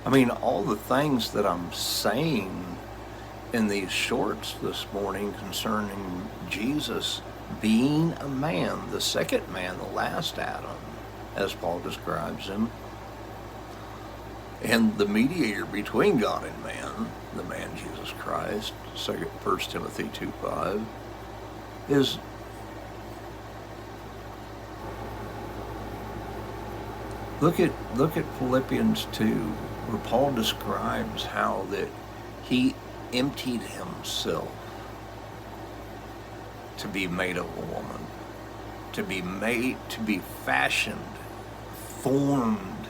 I mean, all the things that I'm saying in these shorts this morning concerning Jesus being a man, the second man, the last Adam, as Paul describes him, and the mediator between God and man, the man Jesus Christ, 1 Timothy 2:5, is look at Philippians 2, where Paul describes how that he emptied himself to be made of a woman, to be fashioned, formed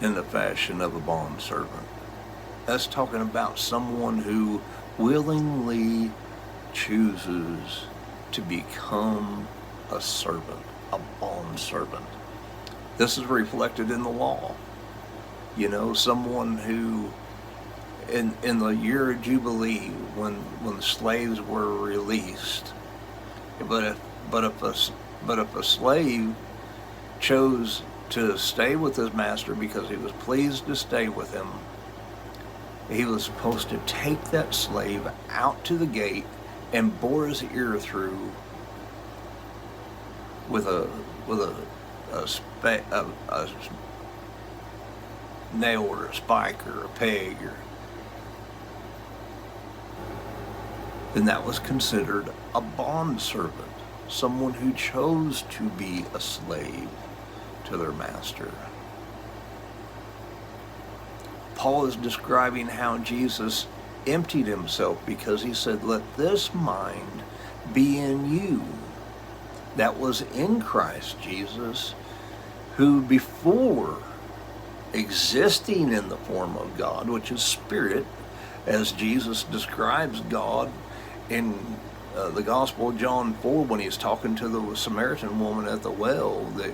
in the fashion of a bondservant. That's talking about someone who willingly chooses to become a servant, a bondservant. This is reflected in the law. Someone who, in the year of Jubilee, when the slaves were released, but if a slave chose to stay with his master because he was pleased to stay with him, he was supposed to take that slave out to the gate and bore his ear through with a nail or a spike or a peg, then that was considered a bondservant, someone who chose to be a slave to their master. Paul is describing how Jesus emptied himself because he said, "Let this mind be in you that was in Christ Jesus, who before existing in the form of God," which is spirit, as Jesus describes God in the Gospel of John 4 when he's talking to the Samaritan woman at the well, that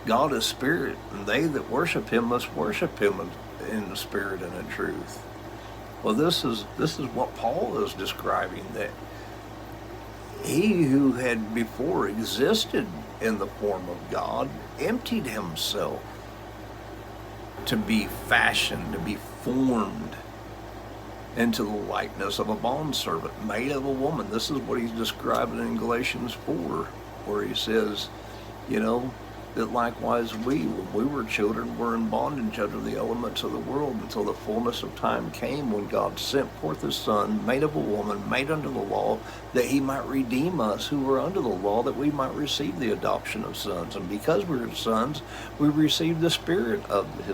God is spirit, and they that worship him must worship him in the spirit and in truth. Well, this is what Paul is describing, that he who had before existed in the form of God emptied himself to be fashioned, to be formed into the likeness of a bondservant, made of a woman. This is what he's describing in Galatians 4, where he says, that likewise we, when we were children, were in bondage under the elements of the world until the fullness of time came, when God sent forth his Son, made of a woman, made under the law, that he might redeem us who were under the law, that we might receive the adoption of sons. And because we are sons, we receive the spirit of his